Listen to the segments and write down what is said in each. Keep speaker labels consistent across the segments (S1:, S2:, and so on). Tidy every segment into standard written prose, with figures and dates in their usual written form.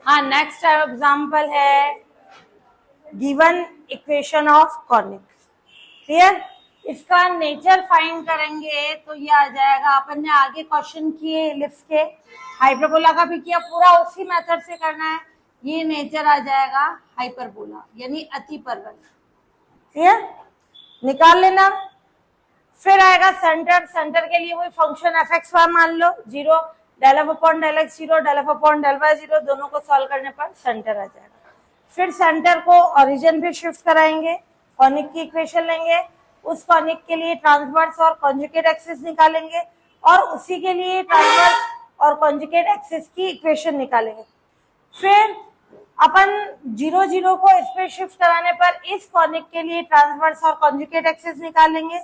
S1: हाँ, next example है given equation of conic. Clear? इसका नेचर फाइंड करेंगे तो ये आ जाएगा, अपन ने आगे क्वेश्चन किए इलिप्स के, हाइपरबोला का भी किया, पूरा उसी मेथड से करना है। ये नेचर आ जाएगा हाइपरबोला यानी अति परवल। क्लियर? निकाल लेना। फिर आएगा सेंटर। सेंटर के लिए वही फंक्शन एफ एक्स वाई मान लो, 0, del F upon del X 0, del F upon del Y 0, दोनों को सॉल्व करने पर सेंटर आ जाएगा। फिर सेंटर को ओरिजिन पे शिफ्ट कराएंगे, कॉनिक की इक्वेशन लेंगे, उस कॉनिक के लिए ट्रांसवर्स और कॉन्जुगेट एक्सिस निकालेंगे और उसी के लिए ट्रांसवर्स और कॉन्जुगेट एक्सिस की इक्वेशन निकालेंगे। फिर अपन 0 0 को इस पे शिफ्ट कराने पर इस कॉनिक के लिए ट्रांसवर्स और कॉन्जुगेट एक्सिस निकालेंगे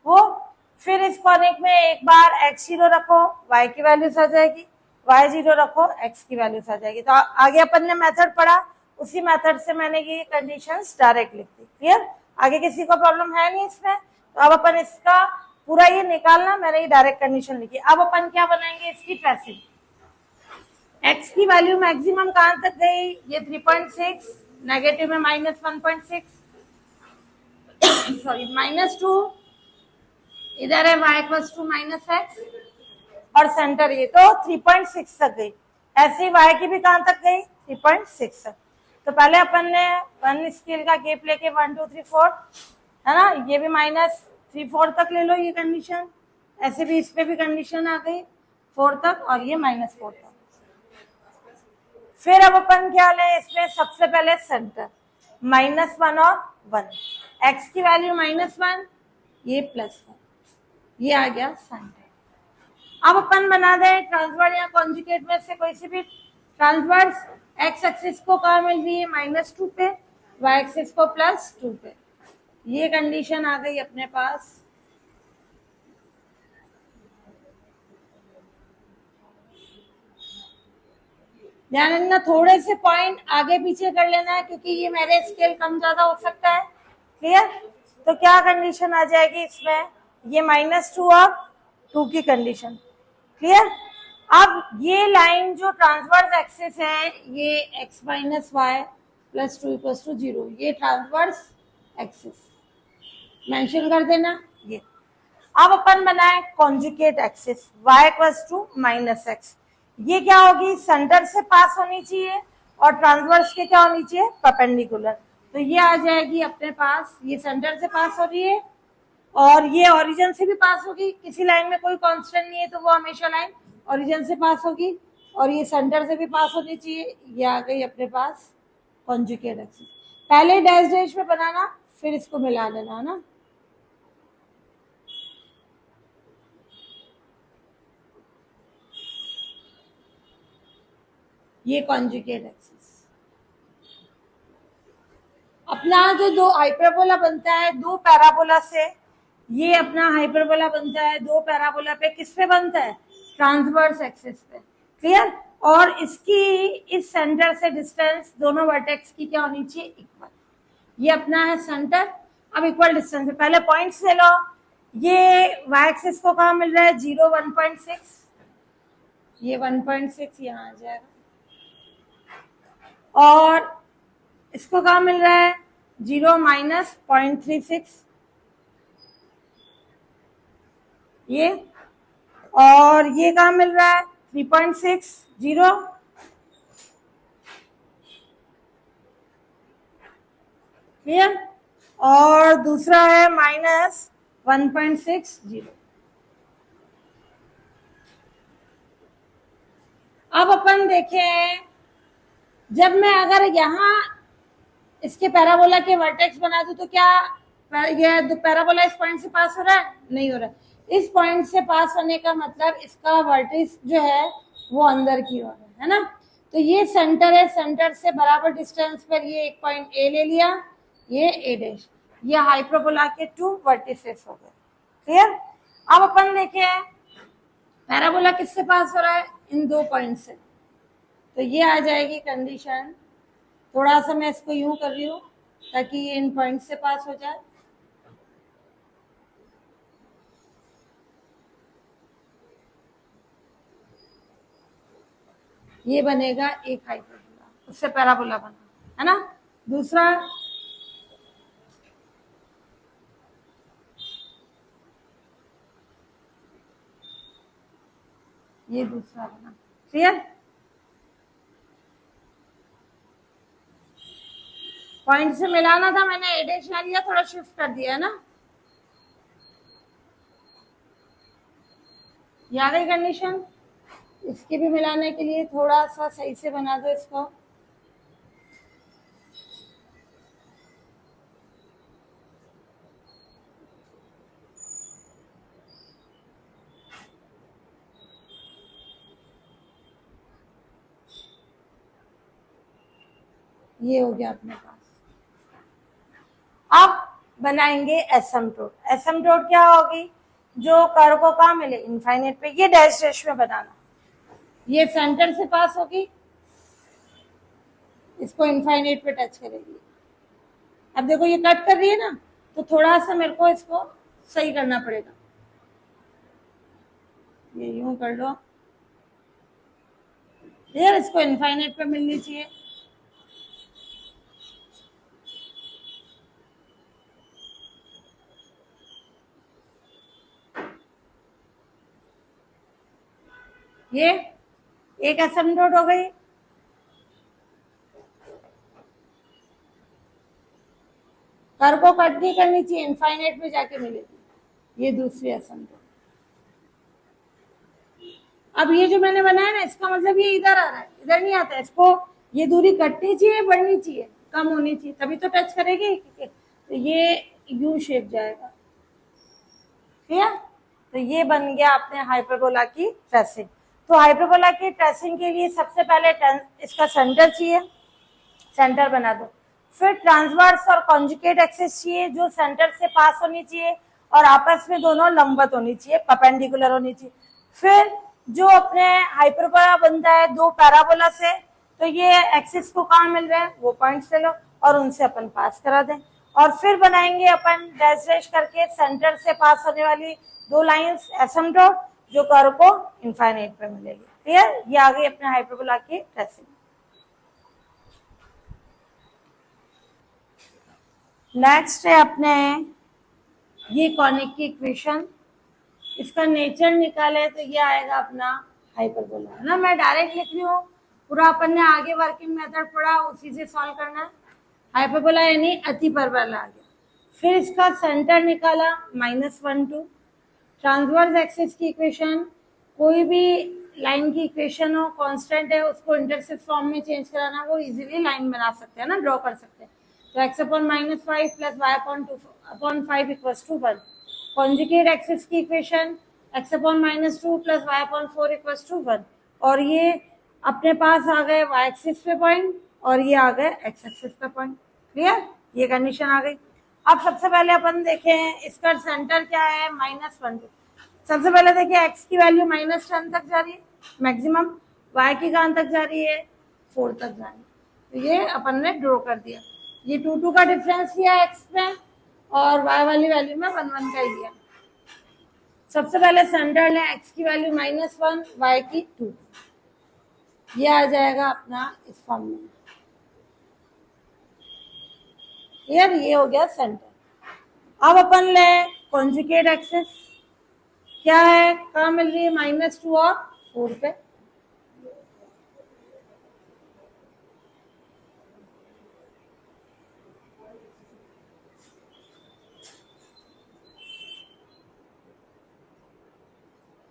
S1: वो। फिर इस कॉनिक में एक बार x0 रखो, y की वैल्यूज आ जाएगी, y0 रखो, x की वैल्यूज आ जाएगी। तो आगे अपन ने मेथड पढ़ा, उसी मेथड से मैंने ये कंडीशंस डायरेक्ट लिख दी। क्लियर? आगे किसी को प्रॉब्लम है नहीं इसमें, तो अब अपन इसका पूरा ये निकालना, मैंने ये डायरेक्ट कंडीशन लिखी। अब अपन क्या बनाएंगे, इसकी ट्रेसिंग। x की वैल्यू मैक्सिमम कहां तक गई, ये 3.6, नेगेटिव में -1.6, सॉरी -2, इधर है y इक्वल्स टू -x और सेंटर ये तो 3.6 तक गई। ऐसे ही y की भी कहां तक गई, 3.6 तक। तो पहले अपन ने 1 स्केल का गैप लेके 1 2 3 4 है ना, ये भी -3 4 तक ले लो ये कंडीशन, ऐसे भी इस पे भी कंडीशन आ गई 4 तक और ये -4 तक। फिर अब अपन क्या लें इसमें, सबसे पहले सेंटर -1 और 1, x की वैल्यू -1, ये +1, ये आ गया सेंटर। अब अपन बना दें ट्रांसवर्स या कॉन्जुगेट में से कोई सी भी ट्रांसवर्स। x एक्सिस को कहाँ मिल रही है, -2 पे, y एक्सिस को +2 पे। ये कंडीशन आ गई अपने पास। ध्यान रखना, थोड़े से पॉइंट आगे पीछे कर लेना है क्योंकि ये मेरे स्केल कम ज्यादा हो सकता है। क्लियर? तो क्या कंडीशन आ जाएगी इसमें, ये -2 और 2 की कंडीशन। क्लियर? अब ये लाइन जो ट्रांसवर्स एक्सिस है, ये x - y + 2 = 0, ये ट्रांसवर्स एक्सिस मेंशन कर देना ये। अब अपन बनाए कॉन्जुगेट एक्सिस, y = -x, ये क्या होगी, सेंटर से पास होनी चाहिए और ट्रांसवर्स के क्या होनी चाहिए, परपेंडिकुलर। तो ये आ जाएगी अपने पास, ये सेंटर से पास हो रही है और ये ओरिजिन से भी पास होगी। किसी लाइन में कोई कांस्टेंट नहीं है तो वो हमेशा लाइन ओरिजिन से पास होगी और ये सेंटर से भी पास होनी चाहिए। ये आ गई अपने पास कॉन्जुगेट एक्सिस। पहले डैश डैश में बनाना, फिर इसको मिला देना, है ना। ये कॉन्जुगेट एक्सिस अपना जो दो हाइपरबोला बनता है, दो पैराबोला से ये अपना हाइपरबोला बनता है, दो पैराबोला पे किस पे बनता है, ट्रांसवर्स एक्सिस पे। क्लियर? और इसकी इस सेंटर से डिस्टेंस दोनों वर्टेक्स की क्या होनी चाहिए, इक्वल। ये अपना है सेंटर। अब इक्वल डिस्टेंस है, पहले पॉइंट्स ले लो। ये वाई एक्सिस को कहाँ मिल रहा है, 0 1.6, ये 1.6 यहाँ आ जाएगा और इसको कहाँ मिल रहा है, 0 -0.36 ये, और ये कहाँ मिल रहा है 3.6 0, क्लियर। और दूसरा है -1.6 0। अब अपन देखें, जब मैं अगर यहाँ इसके पैराबोला के वर्टेक्स बना दूं तो क्या ये पैराबोला इस पॉइंट से पास हो रहा है, नहीं हो रहा है। इस पॉइंट से पास होने का मतलब इसका वर्टेक्स जो है वो अंदर की ओर है ना। तो ये सेंटर है, सेंटर से बराबर डिस्टेंस पर ये एक पॉइंट ए ले लिया, ये ए डैश, ये हाइपरबोला के 2 वर्टिसेस हो गए। क्लियर? अब अपन देखें पैराबोला किससे पास हो रहा है, इन 2 पॉइंट से। तो ये आ जाएगी कंडीशन। थोड़ा सा मैं इसको यूं कर रही हूँ ताकि ये इन पॉइंट से पास हो जाए। ये बनेगा एक हाइपरबोला। उससे पैराबोला बना, है ना। दूसरा ये दूसरा बना। क्लियर? पॉइंट से मिलाना था, मैंने ए डैश लिया, थोड़ा शिफ्ट कर दिया, है ना। ये आ गई कंडीशन। इसके भी मिलाने के लिए थोड़ा सा सही से बना दो इसको। ये हो गया अपने पास। अब बनाएंगे एसिम्प्टोट। एसिम्प्टोट क्या होगी? जो कर्व को कहाँ मिले? इनफाइनाइट पे। ये डैश डैश में बनाना। ये सेंटर से पास होगी, इसको इनफाइनाइट पे टच करेगी। अब देखो ये कट कर रही है ना, तो थोड़ा सा मेरे को इसको सही करना पड़ेगा। ये यूं कर लो यार, इसको इनफाइनाइट पे मिलनी चाहिए। ये एक एसिम्प्टोट हो गई। कर्व को कट नहीं करनी चाहिए, इनफाइनाइट पे जाके मिलेगी। ये दूसरी एसिम्प्टोट। अब ये जो मैंने बनाया ना, इसका मतलब ये इधर आ रहा है, इधर नहीं आता। इसको ये दूरी कटनी चाहिए, बढ़नी चाहिए, कम होनी चाहिए, तभी तो टच करेगी। तो ये यू शेप जाएगा। ठीक है? तो ये बन गया अपने हाइपरबोला की ट्रेसिंग। तो हाइपरबोला की ट्रेसिंग के लिए सबसे पहले इसका सेंटर चाहिए, सेंटर बना दो। फिर ट्रांसवर्स और कॉन्जुगेट एक्सिस चाहिए, जो सेंटर से पास होनी चाहिए और आपस में दोनों लंबवत होनी चाहिए, परपेंडिकुलर होनी चाहिए। फिर जो अपने हाइपरबोला बनता है दो पैराबोला से, तो ये एक्सिस को कहाँ मिल रहा है, वो पॉइंट्स ले लो और उनसे अपन पास करा दें। और फिर बनाएंगे अपन डैश डैश करके सेंटर से पास होने वाली दो लाइंस एसिम्प्टोट, जो कर्व को इनफाइनाइट पे मिलेगी। क्लियर? ये आ गई अपने हाइपरबोला की ट्रेसिंग। नेक्स्ट है अपने ये कॉनिक की इक्वेशन। इसका नेचर निकाले तो ये आएगा अपना हाइपरबोला, है ना। मैं डायरेक्ट लिख रही हूँ, पूरा अपन ने आगे वर्किंग मेथड पढ़ा, उसी से सॉल्व करना है। हाइपरबोला यानी अति परबोला आ गया। फिर इसका सेंटर निकाला -1 2। ट्रांसवर्स एक्सिस की इक्वेशन, कोई भी लाइन की इक्वेशन हो, कांस्टेंट है, उसको इंटरसेप्ट फॉर्म में चेंज कराना, वो इजीली लाइन बना सकते हैं ना, ड्रॉ कर सकते हैं। तो x/-5 + y/2/5 = 1। कॉन्जुगेट एक्सिस की इक्वेशन x/-2 + y/4 = 1। और ये अपने पास आ गए y एक्सिस पे पॉइंट और ये आ गए x एक्सिस पे पॉइंट। क्लियर? ये कंडीशन आ गई। अब सबसे पहले अपन देखें इसका सेंटर क्या है, -1 2। सबसे पहले देखिए x की वैल्यू -10 तक जा रही है मैक्सिमम, y की कहाँ तक जा रही है, 4 तक जा रही है। तो ये अपन ने ड्रॉ कर दिया। ये 2 2 का डिफरेंस लिया x में और y वाली वैल्यू में 1 1 का ही लिया। सबसे पहले सेंटर लें, x की वैल्यू -1, y की 2। ये आ जाएगा अपना इस फॉर्म में। क्लियर? ये हो गया सेंटर। अब अपन ले कॉन्जुगेट एक्सिस, क्या है, कहाँ मिल रही है, -2 और 4 पे।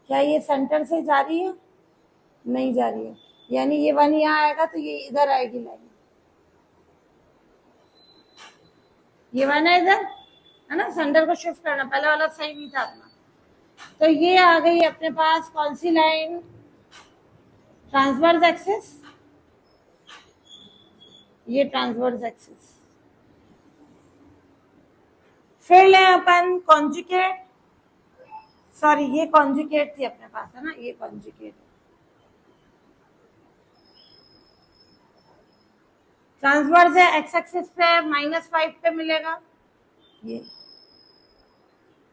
S1: क्या ये सेंटर से जा रही है? नहीं जा रही है, यानी ये 1 यहाँ आएगा तो ये इधर आएगी लाइन। ये 1 है इधर, है ना। सेंटर को शिफ्ट करना, पहले वाला सही नहीं था अपना। तो ये आ गई अपने पास कौन सी लाइन, ट्रांसवर्स एक्सिस। ये ट्रांसवर्स एक्सिस। फिर ले अपन कॉन्जुगेट, सॉरी ये कॉन्जुगेट थी अपने पास, है ना, ये कॉन्जुगेट। ट्रांसवर्स है, एक्स एक्सिस पे -5 पे मिलेगा ये,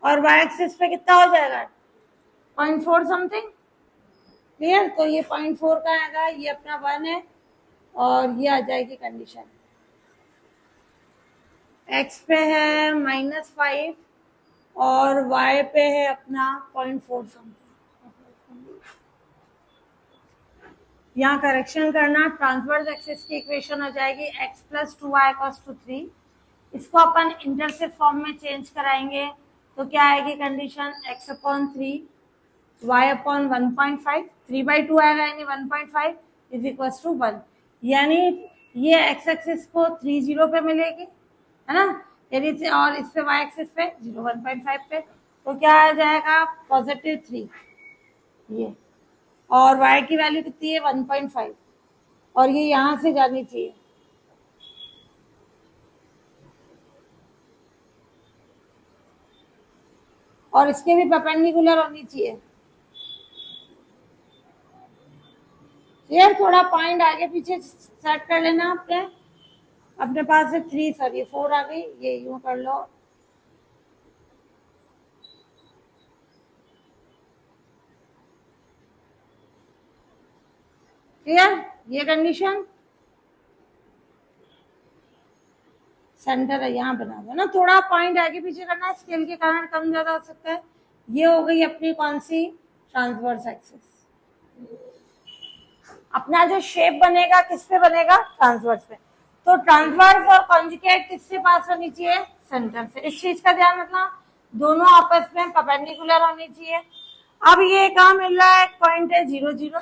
S1: और वाई एक्सिस पे कितना हो जाएगा, 0.4 समथिंग। क्लियर? तो ये 0.4 का आएगा, ये अपना 1 है और ये आ जाएगी कंडीशन, x पे है -5 और y पे है अपना 0.4 समथिंग। यहाँ करेक्शन करना, ट्रांसवर्स एक्सिस की इक्वेशन हो जाएगी x + 2y = 3। इसको अपन इंटरसेप्ट फॉर्म में चेंज कराएंगे तो क्या आएगी कंडीशन, x/3 y/1.5, 3/2 आएगा यानी 1.5 = 1। यानी ये x एक्सिस को 3 0 पे मिलेगी, है ना, यानी और इस पे y एक्सिस पे 0 1.5 पे, तो क्या आ जाएगा +3 ये, और y की वैल्यू कितनी है 1.5, और ये यहां से जानी चाहिए। और इसके भी परपेंडिकुलर होनी चाहिए। यार थोड़ा पॉइंट आगे पीछे सेट कर लेना अपने पास से 3 सॉरी 4 आ गई, ये यूं कर लो। क्लियर, ये कंडीशन सेंटर है, यहाँ बना दो ना, थोड़ा पॉइंट आगे पीछे करना, स्केल के कारण कम ज्यादा हो सकता है। ये हो गई अपनी कौन सी, ट्रांसवर्स एक्सिस। अपना जो शेप बनेगा किस पे बनेगा, ट्रांसवर्स पे। तो ट्रांसवर्स और कॉन्जुगेट किससे पास होनी चाहिए, सेंटर से। इस चीज का ध्यान रखना, दोनों आपस में परपेंडिकुलर होनी चाहिए। अब ये कहाँ मिल रहा है, एक पॉइंट है 0 0,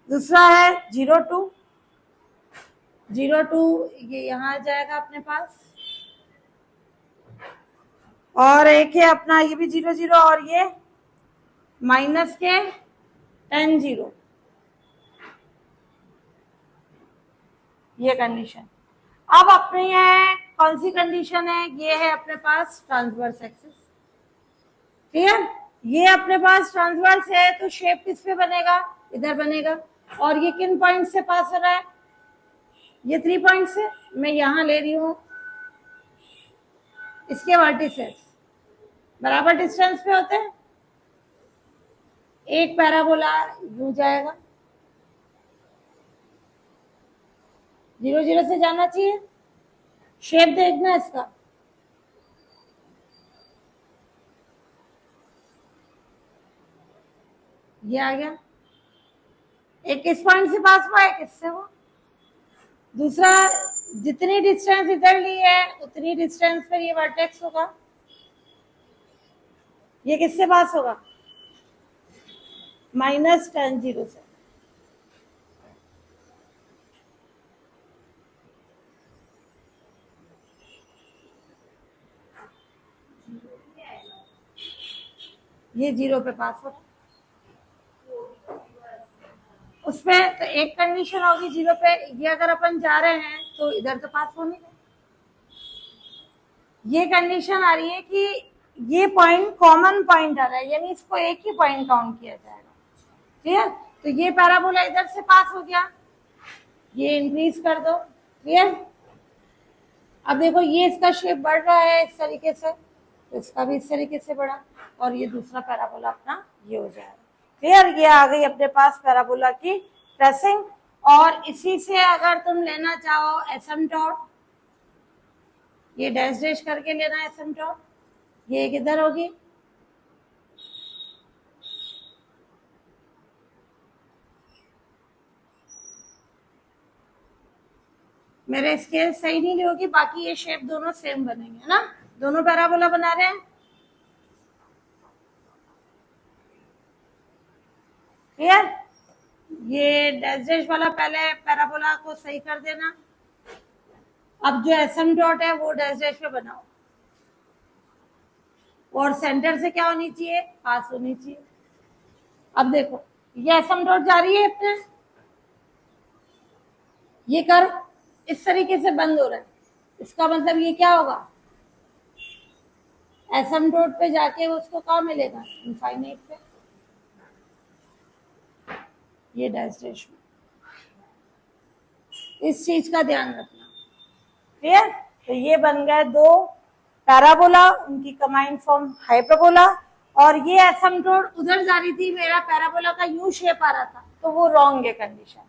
S1: दूसरा है 0 2, 0 2 ये यहाँ आ जाएगा अपने पास, और एक है अपना ये भी 0 0, और ये माइनस के 10 0, ये कंडीशन। अब अपने है कौन सी कंडीशन है, ये है अपने पास ट्रांसवर्स एक्सिस। क्लियर, ये अपने पास ट्रांसवर्स है तो शेप किस पे बनेगा, इधर बनेगा। और ये किन पॉइंट से पास हो रहा है, ये 3 पॉइंट से। मैं यहां ले रही हूं इसके वर्टिसेस बराबर डिस्टेंस पे होते हैं। एक पैराबोला यूं जाएगा, 0 0 से जाना चाहिए। शेप देखना इसका, ये आ गया, एक किस पॉइंट से पास हुआ है, किससे वो। दूसरा, जितनी डिस्टेंस इधर ली है उतनी डिस्टेंस पर ये वर्टेक्स होगा, ये किससे पास होगा, -10 0 से। ये 0 पे पास हो रहा है उसमें, तो एक कंडीशन होगी 0 पे, ये अगर अपन जा रहे हैं तो इधर तो पास होने का। ये कंडीशन आ रही है कि ये पॉइंट कॉमन पॉइंट आ रहा है, यानी इसको एक ही पॉइंट काउंट किया जाएगा। क्लियर, तो ये पैराबोला इधर से पास हो गया, ये इंक्रीज कर दो। क्लियर, अब देखो ये इसका शेप बढ़ रहा है इस तरीके से, तो इसका भी इस तरीके से बढ़ा, और ये दूसरा पैराबोला अपना ये हो जाएगा। क्लियर, ये आ गई अपने पास पैराबोला की ट्रेसिंग। और इसी से अगर तुम लेना चाहो एसिम्पटोट, ये डैश डैश करके लेना है एसिम्पटोट, ये किधर होगी, मेरे स्केल सही नहीं होगी, बाकी ये शेप दोनों सेम बनेंगे ना, दोनों पैराबोला बना रहे हैं। क्लियर, ये डैश डैश वाला पहले पैराबोला को सही कर देना। अब जो एसिम्पटोट है वो डैश डैश पे बनाओ, और सेंटर से क्या होनी चाहिए, पास होनी चाहिए। अब देखो ये एसिम्पटोट जा रही है अपने, ये कर्व इस तरीके से बंद हो रहा है, इसका मतलब ये क्या होगा, एसिम्पटोट पे जाके उसको कहाँ मिलेगा, इनफाइनाइट पे, ये डैश डैश में। इस चीज का ध्यान रखना। क्लियर, तो ये बन गए दो पैराबोला, उनकी कंबाइंड फॉर्म हाइपरबोला। और ये एसिम्प्टोट उधर जा रही थी, मेरा पैराबोला का यू शेप आ रहा था, तो वो रॉन्ग है कंडीशन।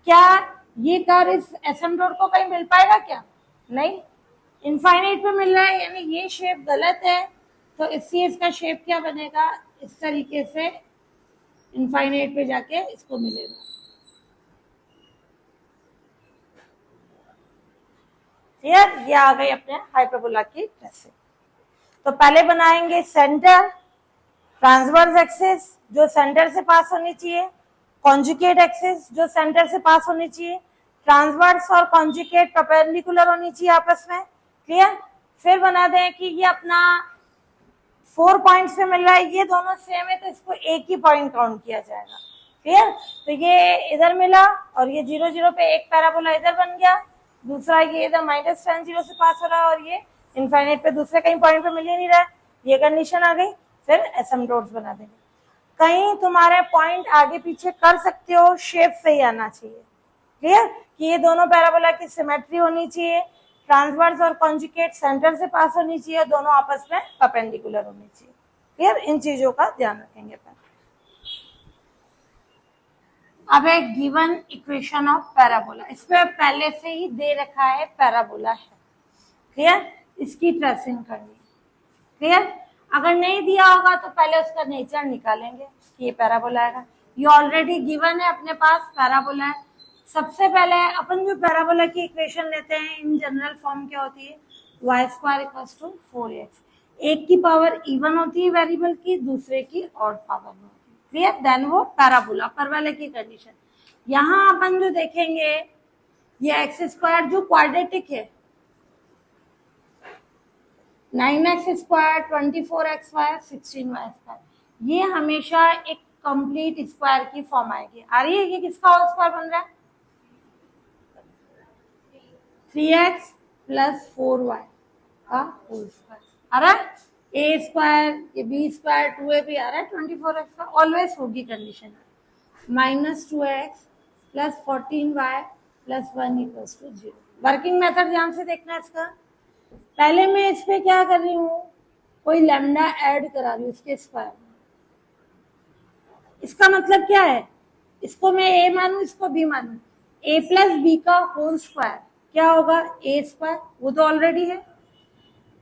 S1: क्या ये कर्व इस एसिम्प्टोट को कहीं मिल पाएगा क्या? नहीं, इनफाइनाइट पे मिल रहा है, यानी ये शेप गलत है, तो इससे इसका शेप क्या बनेगा, इस तरीके से इनफाइनाइट पे जाके इसको मिलेगा। क्लियर? ये आ गई अपने हाइपरबोला की ट्रेसिंग। तो पहले बनाएंगे सेंटर, ट्रांसवर्स एक्सिस जो सेंटर से पास होनी चाहिए, कॉन्जुगेट एक्सिस जो सेंटर से पास होनी चाहिए, ट्रांसवर्स और कॉन्जुगेट परपेंडिकुलर होनी चाहिए आपस में। क्लियर? फिर बना दें कि ये अपना 4 पॉइंट्स पे मिल रहा है, ये दोनों सेम है तो इसको एक ही पॉइंट काउंट किया जाएगा। क्लियर? तो ये इधर मिला और ये 0 0 पे एक पैराबोला इधर बन गया, दूसरा ये इधर -tan 0 से पास हो रहा है और ये इनफाइनाइट पे दूसरे कहीं पॉइंट पे मिल ही नहीं रहा है, ये कंडीशन आ गई। फिर एसिम्प्टोट्स बना देंगे। कहीं तुम्हारे पॉइंट आगे पीछे कर सकते हो, शेप सही आना चाहिए। क्लियर? कि ये दोनों पैराबोला की सिमेट्री होनी चाहिए, ट्रांसवर्स और कॉन्जुगेट सेंटर से पास होनी चाहिए, दोनों आपस में परपेंडिकुलर होनी चाहिए। क्लियर? इन चीजों का ध्यान रखेंगे। अब एक गिवन इक्वेशन ऑफ पैराबोला, इसमें पहले से ही दे रखा है पैराबोला है। क्लियर? इसकी ट्रेसिंग करनी। क्लियर? अगर नहीं दिया होगा तो पहले उसका नेचर निकालेंगे कि ये पैराबोला आएगा। ये ऑलरेडी गिवन है अपने पास, पैराबोला है। सबसे पहले अपन जो पैराबोला की इक्वेशन लेते हैं इन जनरल फॉर्म क्या होती है, y² = 4x। एक की पावर इवन होती है वेरिएबल की, दूसरे की ऑड पावर में होती है। क्लियर? देन वो पैराबोला पर वाले की कंडीशन। यहाँ अपन जो देखेंगे ये x² जो क्वाड्रेटिक है, 9x², 24xy, 16y², ये हमेशा एक कंप्लीट स्क्वायर की फॉर्म आएगी। आ रही है? ये किसका होल स्क्वायर बन रहा है? 3x + 4y का होल स्क्वायर आ रहा है। a², ये b², 2ab आ रहा है, 24x का ऑलवेज होगी condition. -2x + 14y + 1 = 0। Working method ध्यान से देखना इसका। पहले मैं इस पे क्या कर रही हूँ, कोई लैम्डा ऐड करा रही हूँ इसके स्क्वायर में। इसका मतलब क्या है, इसको मैं a मानू, इसको b मानू, a + b का होल स्क्वायर क्या होगा, a², वो तो ऑलरेडी है,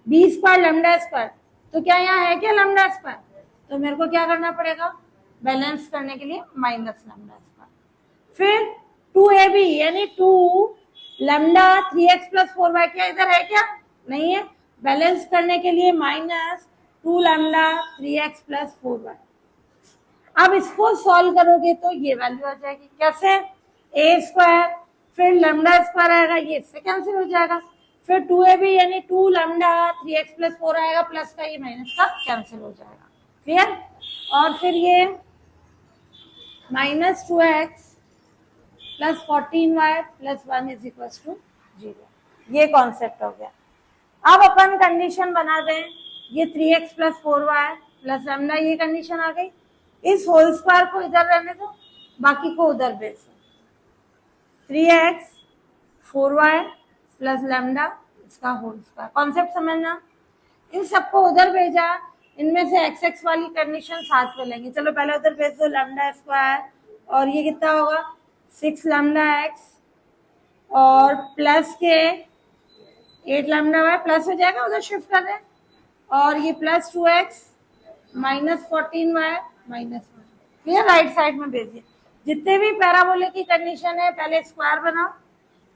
S1: b² λ², तो क्या यहाँ है क्या λ², तो मेरे को क्या करना पड़ेगा, बैलेंस करने के लिए -λ²। फिर 2ab यानी 2 λ3x + 4y, क्या इधर है क्या, नहीं है, बैलेंस करने के लिए -2 λ3x + 4y। अब इसको सॉल्व करोगे तो ये वैल्यू आ जाएगी। कैसे, a², फिर λ² आएगा, ये इससे कैंसिल हो जाएगा, फिर 2ab यानी 2 λ3x + 4 आएगा, प्लस का ये माइनस का कैंसिल हो जाएगा। क्लियर? और फिर ये -2x + 14y + 1 = 0। ये कॉन्सेप्ट हो गया। अब अपन कंडीशन बना दें, ये 3x + 4y + λ, ये कंडीशन आ गई। इस होल स्क्वायर को इधर रहने दो, बाकी को उधर भेज दो। 3x 4y + λ इसका होल स्क्वायर, कॉन्सेप्ट समझना। इन सबको उधर भेजा, इनमें से x वाली कंडीशन साथ में लेंगे। चलो पहले उधर भेज दो λ², और ये कितना होगा 6 λx और प्लस के 8 λy, प्लस हो जाएगा, उधर शिफ्ट कर दें, और ये +2x -14y -1। Clear? Right side में भेजिए। जितने भी पैराबोले की कंडीशन है पहले स्क्वायर बनाओ,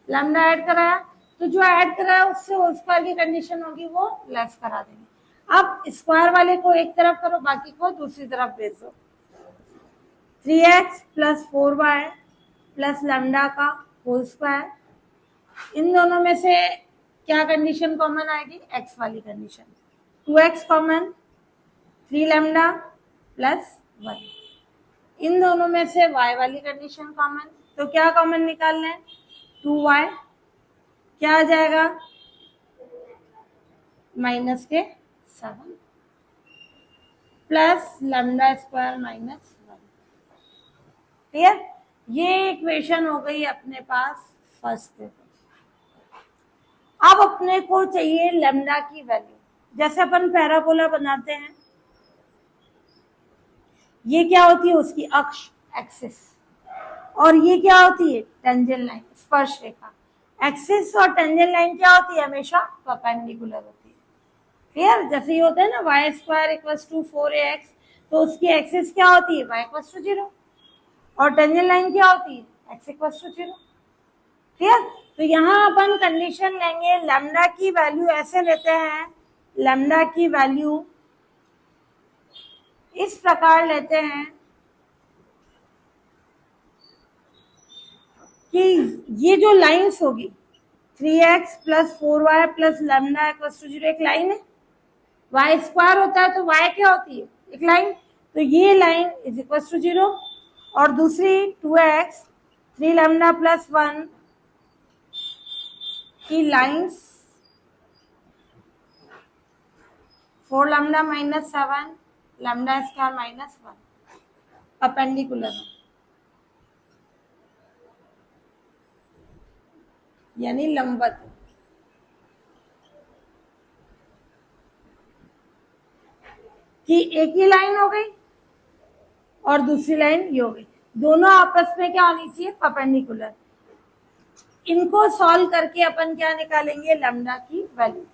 S1: लैम्डा ऐड कराया, तो जो ऐड कराया उससे होल स्क्वायर की कंडीशन होगी वो लेस करा देंगे। अब स्क्वायर वाले को एक तरफ करो, बाकी को दूसरी तरफ भेज दो। 3x + 4y + λ का होल स्क्वायर, इन दोनों में से क्या कंडीशन कॉमन आएगी, x वाली कंडीशन। 2x common, 3 λ + 1। इन दोनों में से y वाली कंडीशन कॉमन, तो क्या कॉमन निकालना है, 2y, क्या आ जाएगा -7 प्लस λ² -1। क्लियर? ये इक्वेशन हो गई अपने पास फर्स्ट पेपर। अब अपने को चाहिए लैम्डा की वैल्यू। जैसे अपन पैराबोला बनाते हैं, ये क्या होती है उसकी अक्ष, एक्सिस, और ये क्या होती है टेंजेंट लाइन, स्पर्श रेखा। एक्सिस और टेंजेंट लाइन क्या होती है हमेशा परपेंडिकुलर होती है। क्लियर? जैसे ये होता है ना Y square equals to 4ax, तो उसकी एक्सिस क्या होती है y इक्वल्स टू 0 और टेंजेंट लाइन क्या होती है x इक्वल्स टू 0। क्लियर? तो यहाँ अपन कंडीशन लेंगे, लैम्डा की वैल्यू ऐसे लेते हैं, लैम्डा की वैल्यू इस प्रकार लेते हैं कि ये जो लाइंस होगी 3x plus 4y plus lambda equals to 0 एक लाइन है, y स्क्वायर होता है तो y क्या होती है एक लाइन, तो ये लाइन इज इक्वल्स टू 0, और दूसरी 2x 3 लैम्डा प्लस 1 की lines 4 lambda minus 7 lambda square minus 1 perpendicular है, यानी लंबवत। कि एक ही लाइन हो गई और दूसरी लाइन ये हो गई, दोनों आपस में क्या होनी चाहिए परपेंडिकुलर। इनको सॉल्व करके अपन क्या निकालेंगे लैम्डा की वैल्यू।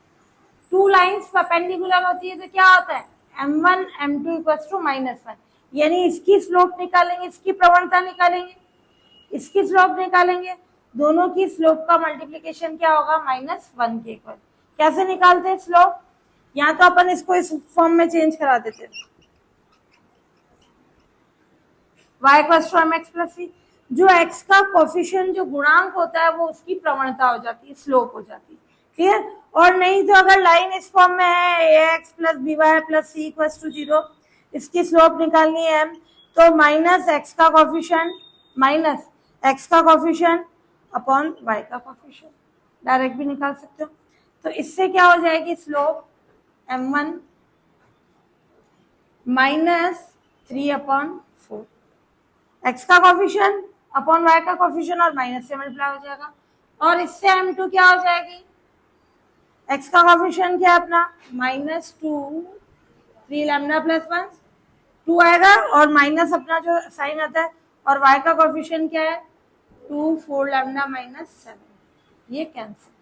S1: टू लाइंस परपेंडिकुलर होती है तो क्या होता है m1 m2 इक्वल्स टू -1, यानी इसकी स्लोप निकालेंगे, इसकी प्रवणता निकालेंगे, इसकी स्लोप निकालेंगे, दोनों की स्लोप का मल्टीप्लिकेशन क्या होगा -1 के इक्वल। कैसे निकालते हैं स्लोप, यहाँ तो अपन इसको इस फॉर्म में चेंज करा देते हैं, y equals to mx plus c, जो x का कोफिशिएंट जो गुणांक होता है वो उसकी प्रवणता हो जाती है, स्लोप हो जाती है। क्लियर? और नहीं तो अगर लाइन इस फॉर्म में है ax plus by plus c equals to 0, इसकी स्लोप निकालनी है तो माइनस x का कोफिशिएंट अपॉन y का कोफिशिएंट, डायरेक्ट भी निकाल सकते हो। तो इससे क्या हो जाएगी स्लोप m1 -3/4, x का कोफिशिएंट अपॉन y का कोफिशिएंट और माइनस से मल्टीप्लाई हो जाएगा, और इससे m2 क्या हो जाएगी, x का कोफिशिएंट क्या है अपना -2 3 लैम्डा प्लस 1 2 आएगा, और माइनस अपना जो साइन आता है, और y का कोफिशिएंट क्या है 2 4 लैम्डा -7, ये कैंसिल।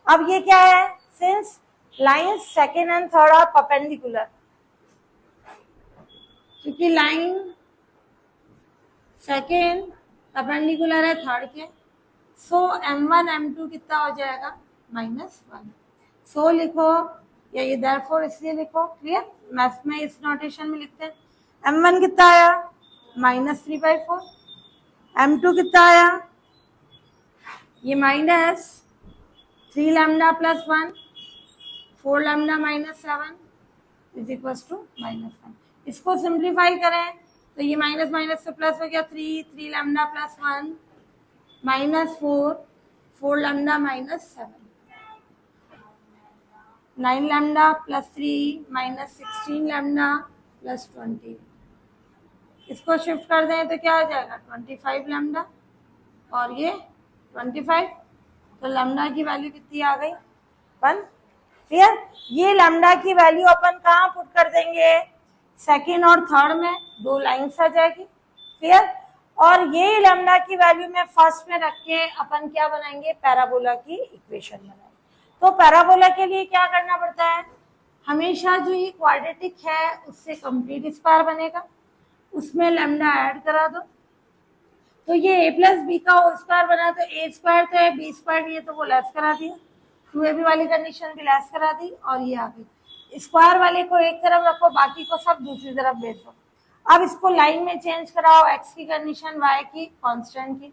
S1: अब ये क्या है, since line second and third are perpendicular, क्योंकि लाइन सेकेंड परपेंडिकुलर है थर्ड के, सो m1 m2 कितना हो जाएगा -1। सो लिखो, या ये देयरफॉर इसलिए लिखो। क्लियर? मैथ्स में इस नोटेशन में लिखते हैं, m1 कितना आया -3/4, m2 कितना आया ये -3 lambda plus 1 4 lambda -7 is equals to -1। इसको सिंप्लीफाई करें तो ये माइनस माइनस से प्लस हो गया, 3 lambda plus 1 -4 4 lambda -7 9 lambda plus 3 -16 lambda plus 20। इसको शिफ्ट कर दें तो क्या हो जाएगा 25 लैम्डा और ये 25, तो लैम्डा की वैल्यू कितनी आ गई 1। क्लियर? ये लैम्डा की वैल्यू अपन कहाँ पुट कर देंगे, सेकेंड और थर्ड में, दो लाइन्स आ जाएगी। क्लियर? और ये लैम्डा की वैल्यू में फर्स्ट में रख के अपन क्या बनाएंगे, पैराबोला की इक्वेशन बनाएंगे। तो पैराबोला के लिए क्या करना पड़ता है, हमेशा जो ये क्वाड्रेटिक है उससे कंप्लीट स्क्वायर बनेगा, उसमें लैम्डा ऐड करा दो, तो ये a प्लस बी का होल स्क्वायर बना, तो a स्क्वायर तो है b स्क्वायर नहीं है तो वो लेस करा दिया, 2ab वाली कंडीशन भी लेस करा दी, और ये आ गई। स्क्वायर वाले को एक तरफ रखो, बाकी को सब दूसरी तरफ भेज दो। अब इसको लाइन में चेंज कराओ, x की कंडीशन y की कांस्टेंट की।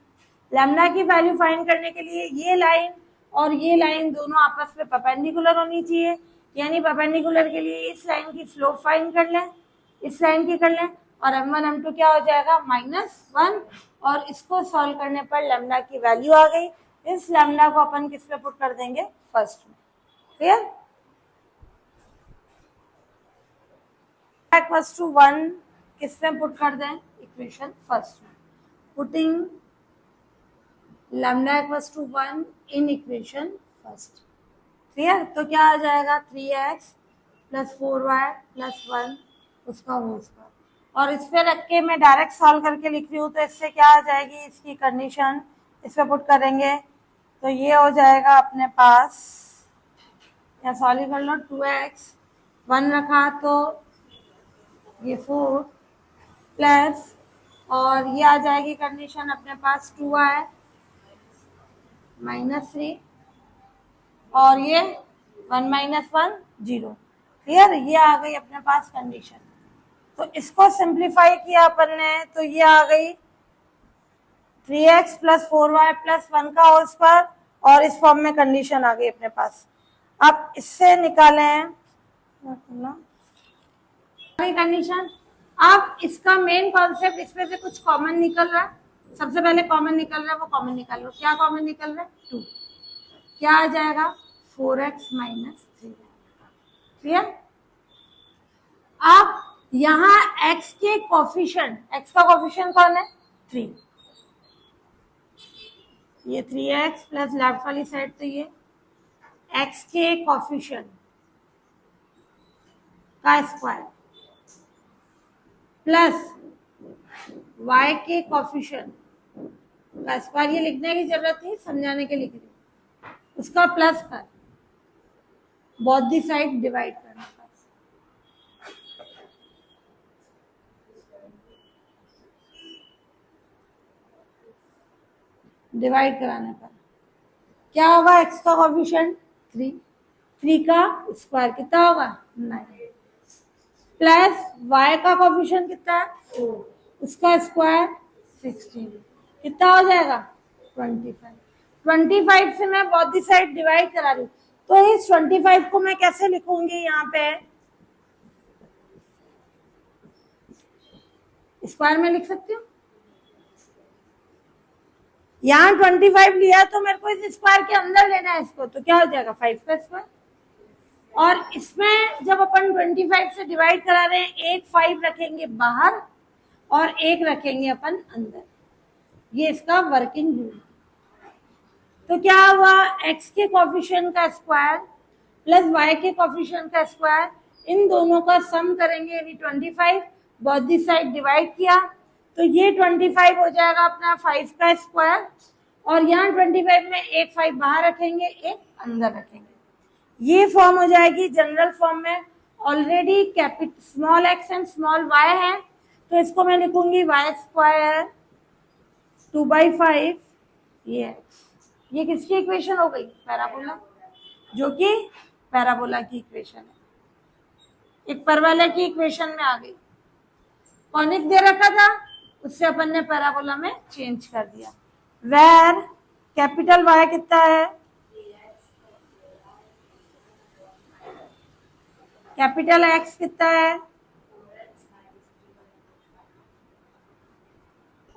S1: लैम्डा की वैल्यू फाइंड करने के लिए ये लाइन और ये लाइन दोनों आपस में परपेंडिकुलर होनी चाहिए, यानी परपेंडिकुलर के लिए इस लाइन की स्लोप फाइंड कर लें, इस लाइन की कर लें, और m1 m2 क्या हो जाएगा -1, और इसको सॉल्व करने पर लैम्डा की वैल्यू आ गई। इस लैम्डा को अपन किस पे पुट कर देंगे, फर्स्ट में। क्लियर? इक्वल्स टू 1 किस में पुट कर दें, इक्वेशन फर्स्ट में, putting lambda equals to 1 in equation first. Clear? तो क्या आ जाएगा 3x प्लस 4y प्लस 1 उसका होल स्क्वायर, और इस पे रख के मैं डायरेक्ट सॉल्व करके लिख रही हूँ, तो इससे क्या आ जाएगी इसकी कंडीशन, इस पे पुट करेंगे तो ये हो जाएगा अपने पास, या सॉल्व कर लो, 2x 1 रखा तो ये 4 प्लस, और ये आ जाएगी कंडीशन अपने पास 2y -3, और ये 1 - 1 0। क्लियर, ये आ गई अपने पास कंडीशन। तो इसको सिंप्लीफाई किया अपन ने तो ये आ गई 3x + 4y + 1 का होल स्क्वायर, और इस फॉर्म में कंडीशन आ गई अपने पास। अब इससे निकालें कंडीशन। अब इसका मेन कॉन्सेप्ट, इसमें से कुछ कॉमन निकल रहा है, सबसे पहले कॉमन निकल रहा है वो कॉमन निकाल लो। क्या कॉमन निकल रहा है? 2। क्या आ जाएगा? 4x - 3। क्लियर। अब यहाँ x के कोफिशिएंट, x का कोफिशिएंट कौन है? 3। ये 3x प्लस लेफ्ट वाली साइड, तो ये x के कोफिशिएंट का स्क्वायर प्लस y के कोफिशिएंट का स्क्वायर। ये लिखने की जरूरत नहीं, समझाने के लिख रही, उसका प्लस कर, बोथ दी साइड डिवाइड करना, डिवाइड कराने पर क्या होगा? x का कोफिशिएंट 3, 3 का स्क्वायर कितना होगा? 9, प्लस y का कोफिशिएंट कितना है? 4, उसका स्क्वायर 16, कितना हो जाएगा? 25। 25 से मैं बोथ दी साइड डिवाइड करा रही हूँ, तो इस 25 को मैं कैसे लिखूंगी? यहाँ पे स्क्वायर में लिख सकती हूँ। यहाँ 25 लिया तो मेरे को इस स्क्वायर के अंदर लेना है इसको, तो क्या हो जाएगा? 5 का स्क्वायर। और इसमें जब अपन 25 से डिवाइड करा रहे हैं, एक 5 रखेंगे बाहर और एक रखेंगे अपन अंदर, ये इसका वर्किंग रूल। तो क्या हुआ? x के कोफिशिएंट का स्क्वायर प्लस y के कोफिशिएंट का स्क्वायर, इन दोनों का सम करेंगे, यानी 25, बोथ दी साइड डिवाइड किया तो ये 25 हो जाएगा अपना 5 का स्क्वायर, और यहाँ 25 में एक 5 बाहर रखेंगे, एक अंदर रखेंगे, ये फॉर्म हो जाएगी जनरल फॉर्म में। Already capital small x and small y है, तो इसको मैं लिखूंगी y² 2/5 ये x। ये किसकी इक्वेशन हो गई? पैराबोला, जो कि पैराबोला की इक्वेशन है, एक परवलय की इक्वेशन में आ गई। कॉनिक दे रखा था, उससे अपन ने पैराबोला में चेंज कर दिया। वेर कैपिटल Y कितना है? कैपिटल X कितना है?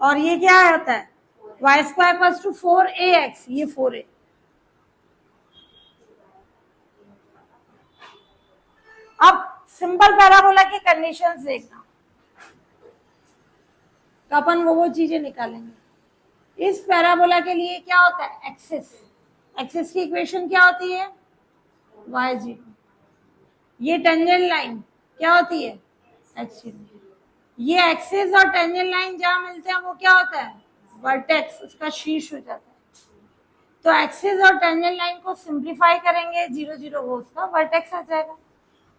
S1: और ये क्या होता है? y² = 4ax, ये 4a। अब सिंपल पैराबोला की कंडीशंस देखना, तो अपन वो चीजें निकालेंगे। इस पैराबोला के लिए क्या होता है? एक्सिस, एक्सिस की इक्वेशन क्या होती है? y0। ये टेंजेंट लाइन क्या होती है? x0। ये एक्सिस और टेंजेंट लाइन जहां मिलते हैं वो क्या होता है? वर्टेक्स, उसका शीर्ष हो जाता है। तो एक्सिस और टेंजेंट लाइन को सिंप्लीफाई करेंगे, 0 0 वो उसका वर्टेक्स आ जाएगा।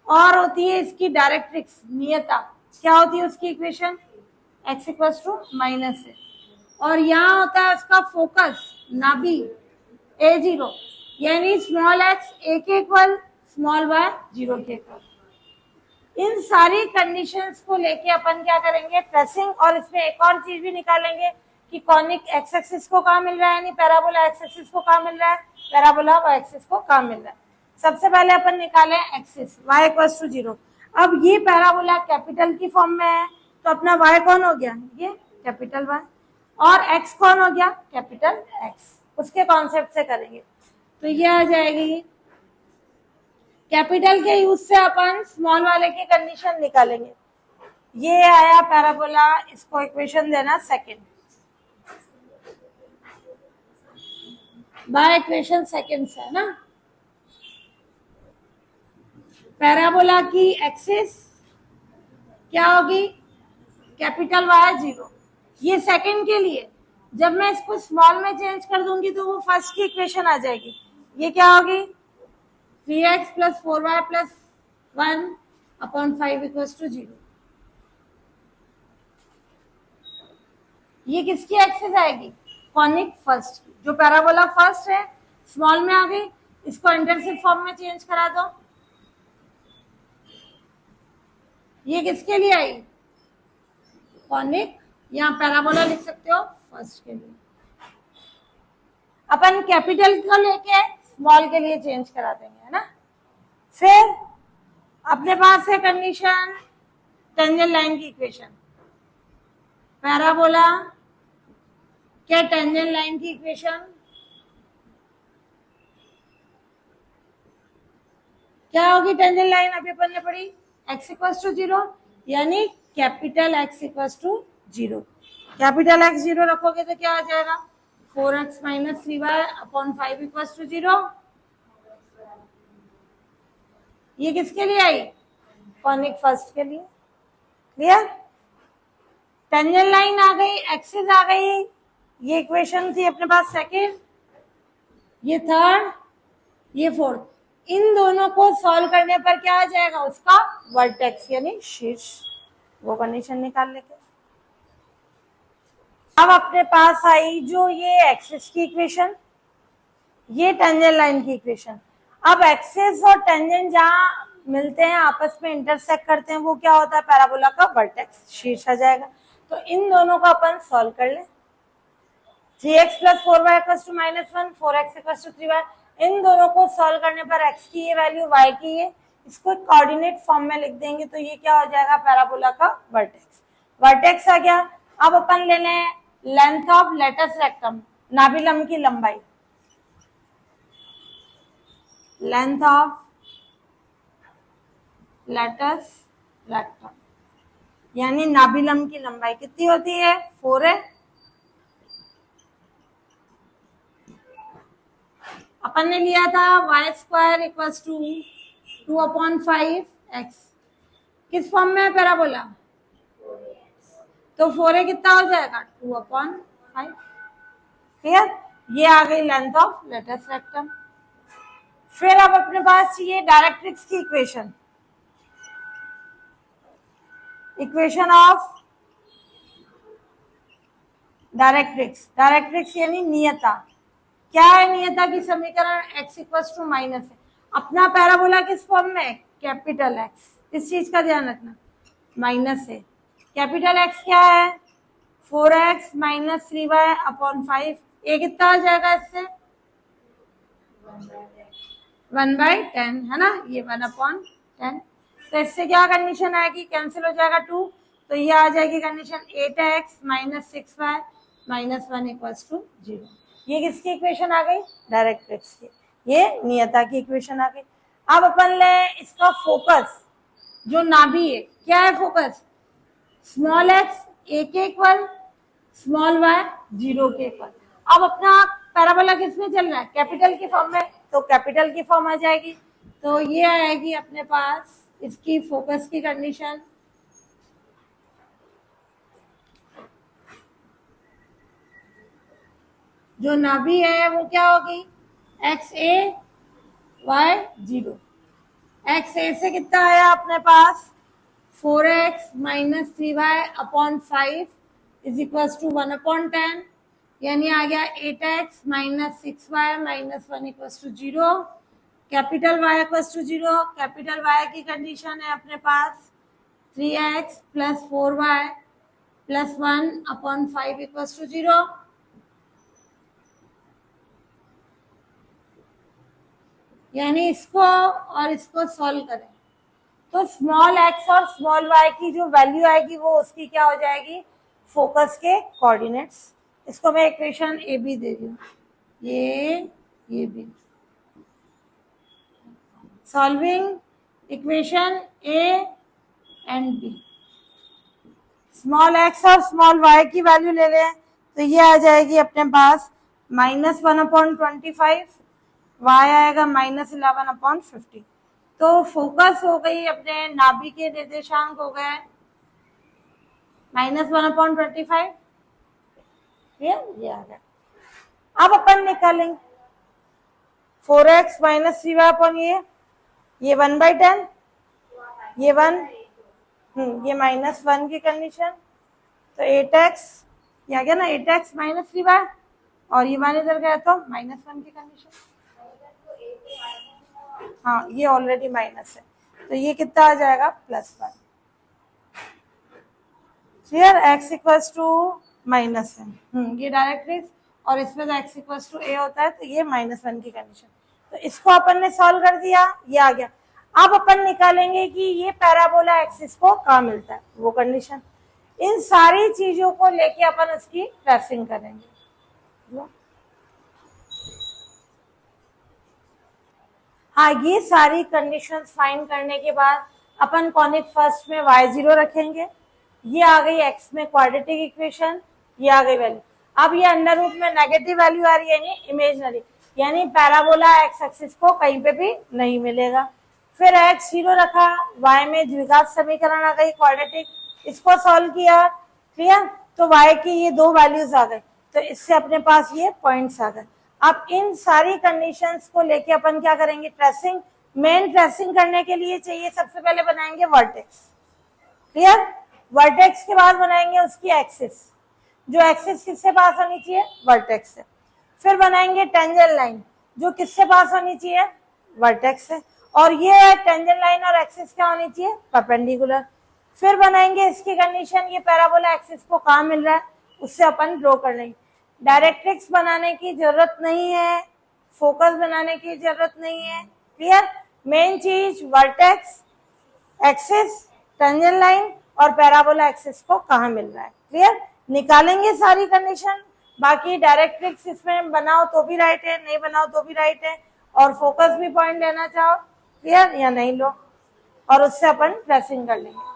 S1: और होती है इसकी डायरेक्ट्रिक्स, नियता, क्या होती है उसकी इक्वेशन? x = -a। और यहाँ होता है उसका फोकस, नाभि, a0, यानी स्मॉल x a के इक्वल, स्मॉल y 0 के इक्वल। इन सारी कंडीशंस को लेके अपन क्या करेंगे? ट्रेसिंग, और इसमें एक और चीज भी निकालेंगे कि कॉनिक एक्स एक्सिस को कहाँ मिल रहा है, यानी पैराबोला एक्स एक्सिस को कहाँ मिल रहा है, पैराबोला वाई एक्सिस को कहाँ मिल रहा है। सबसे पहले अपन निकाले एक्सिस y = 0। अब ये पैराबोला कैपिटल की फॉर्म में है, तो अपना y कौन हो गया? ये कैपिटल Y, और x कौन हो गया? Capital X। उसके कॉन्सेप्ट से करेंगे तो ये आ जाएगी, कैपिटल के यूज से अपन स्मॉल वाले की कंडीशन निकालेंगे। ये आया पैराबोला, इसको इक्वेशन देना सेकंड, बाय इक्वेशन सेकंड से है ना। पैराबोला की एक्सिस क्या होगी? Capital Y 0। ये सेकंड के लिए, जब मैं इसको स्मॉल में चेंज कर दूंगी तो वो फर्स्ट की इक्वेशन आ जाएगी। ये क्या होगी, 3x plus 4y plus 1/5 equals to 0। ये किसकी एक्सिस आएगी, कॉनिक फर्स्ट की। जो पैराबोला फर्स्ट है स्मॉल में आ गई, इसको इंटरसेप्ट फॉर्म में चेंज करा दो। ये किसके लिए आई, कॉनिक, यहाँ पैराबोला लिख सकते हो फर्स्ट के लिए। अपन कैपिटल को लेके स्मॉल के लिए चेंज करा देंगे, है ना। फिर अपने पास है कंडीशन टेंजेंट लाइन की इक्वेशन। पैराबोला क्या टेंजेंट लाइन की इक्वेशन क्या होगी, टेंजेंट लाइन अभी अपन ने पढ़ी, x इक्वल्स टू 0, यानी capital x equals to 0। Capital x 0 रखोगे तो क्या आ जाएगा, 4x minus 3y/5 equals to 0। ये किसके लिए आई, कॉनिक फर्स्ट के लिए। क्लियर, टेंजेंट लाइन आ गई, एक्सिस आ गई, ये इक्वेशन थी अपने पास सेकंड, ये थर्ड, ये फोर्थ। इन दोनों को सॉल्व करने पर क्या आ जाएगा, उसका वर्टेक्स यानी शीर्ष। वो कंडीशन निकाल लेते। अब अपने पास आई जो ये एक्सिस की इक्वेशन, ये टेंजेंट लाइन की इक्वेशन। अब एक्सिस और टेंजेंट जहां मिलते हैं, आपस में इंटरसेक्ट करते हैं, वो क्या होता है, पैराबोला का वर्टेक्स, शीर्ष आ जाएगा। तो इन दोनों को अपन सॉल्व कर ले। 3x plus 4y equals to -1, 4x equals to 3y। इन दोनों को सॉल्व करने पर x की ये वैल्यू, y की ये, इसको कोऑर्डिनेट फॉर्म में लिख देंगे तो ये क्या हो जाएगा, पैराबोला का वर्टेक्स। वर्टेक्स आ गया। अब अपन ले लें लेंथ ऑफ लेटस रेक्टम, नाभिलम की लंबाई। लेंथ ऑफ लेटस रेक्टम यानी नाभिलम की लंबाई कितनी होती है, 4 है। अपन ने लिया था y² इक्वल्स टू 2/5x, किस फॉर्म में है पैराबोला, तो 4 कितना हो जाएगा, 2/5। क्लियर, ये आ गई लेंथ ऑफ लेटस रेक्टम। फिर अब अपने पास ये डायरेक्ट्रिक्स की equation, equation of directrix. Directrix यानी नियता। क्या है नियता की समीकरण, x इक्वल्स टू माइनस है। अपना पैराबोला किस फॉर्म में है, कैपिटल x। इस चीज का ध्यान रखना, माइनस है। कैपिटल x क्या है, 4x माइनस 3y/5। ये कितना आ जाएगा इससे, 1/10, है ना, ये 1/10। तो इससे क्या कंडीशन आएगी, कैंसिल हो जाएगा 2, तो ये आ जाएगी condition 8x minus 6y minus 1 equals to 0। ये किसकी इक्वेशन आ गई, डायरेक्ट्रिक्स की। ये नियता की इक्वेशन आ गई। अब अपन ले इसका फोकस, जो नाभि है, क्या है फोकस, स्मॉल x a के इक्वल, स्मॉल y 0 के इक्वल। अब अपना पैराबोला किस में चल रहा है, कैपिटल की फॉर्म में, तो कैपिटल की फॉर्म आ जाएगी। तो ये आएगी अपने पास इसकी फोकस की कंडीशन, जो नाभि है वो क्या होगी, x a y 0। x a से कितना आया अपने पास, 4x minus 3y/5 is equals to 1/10, यानी आ गया 8x minus 6y minus 1 equals to 0। Capital y equals to 0। Capital y की कंडीशन है अपने पास 3x plus 4y plus 1/5 equals to 0। यानी इसको और इसको सॉल्व करें तो स्मॉल x और स्मॉल y की जो वैल्यू आएगी वो उसकी क्या हो जाएगी, फोकस के कोऑर्डिनेट्स। इसको मैं इक्वेशन ए बी दे रही हूँ, ये B. Solving equation A and B. Small x और स्मॉल y की वैल्यू ले लें तो ये आ जाएगी अपने पास -1/25, y आएगा -11/50। तो फोकस हो गई, अपने नाभि के निर्देशांक हो गए -1/25, ये आ गया। अब अपन निकालेंगे 4x माइनस 3y अपॉन ये 1/10, ये 1, ये -1 की कंडीशन, तो 8x ये आ गया ना, 8x माइनस 3y, और ये 1 इधर गया तो -1 की कंडीशन। हाँ, ये ऑलरेडी माइनस है, तो ये कितना आ जाएगा +1। Clear, x equals to minus है, ये डायरेक्ट्रिक्स, और इसमें तो x इक्वल्स टू a होता है, तो ये -1 की कंडीशन। तो इसको अपन ने सॉल्व कर दिया, ये आ गया। अब अपन निकालेंगे कि ये पैराबोला एक्सिस को कहाँ मिलता है, वो कंडीशन। इन सारी चीजों को लेके अपन इसकी ट्रेसिंग करेंगे। हाँ, ये सारी कंडीशंस फाइंड करने के बाद अपन कॉनिक फर्स्ट में y0 रखेंगे। ये आ गई x में क्वाड्रेटिक इक्वेशन, ये आ गई वैल्यू। अब ये अंडर रूट में नेगेटिव वैल्यू आ रही है, यानी इमेजनरी, यानी पैराबोला x एक्सिस को कहीं पे भी नहीं मिलेगा। फिर x 0 रखा, y में द्विघात समीकरण आ गई क्वाड्रेटिक, इसको सॉल्व किया, क्लियर, तो y की ये 2 वैल्यूज आ गई, तो इससे अपने पास ये पॉइंट्स आ गए। अब इन सारी कंडीशंस को लेके अपन क्या करेंगे, ट्रेसिंग। मेन ट्रेसिंग करने के लिए चाहिए, सबसे पहले बनाएंगे वर्टेक्स, क्लियर। वर्टेक्स के बाद बनाएंगे उसकी एक्सिस, जो एक्सिस किससे पास होनी चाहिए, वर्टेक्स से। फिर बनाएंगे टेंजेंट लाइन, जो किससे पास होनी चाहिए, वर्टेक्स से, और ये टेंजेंट लाइन और एक्सिस क्या होनी चाहिए, परपेंडिकुलर। फिर बनाएंगे इसकी कंडीशन, ये पैराबोला एक्सिस को कहाँ मिल रहा है, उससे अपन ड्रॉ कर लेंगे। डायरेक्ट्रिक्स बनाने की जरूरत नहीं है, फोकस बनाने की जरूरत नहीं है, क्लियर। मेन चीज वर्टेक्स, एक्सिस, टेंजेंट लाइन और पैराबोला एक्सिस को कहाँ मिल रहा है, क्लियर। निकालेंगे सारी कंडीशन, बाकी डायरेक्ट्रिक्स इसमें बनाओ तो भी राइट है, नहीं बनाओ तो भी राइट है, और फोकस भी पॉइंट लेना चाहो, क्लियर, या नहीं लो, और उससे अपन ट्रेसिंग कर लेंगे।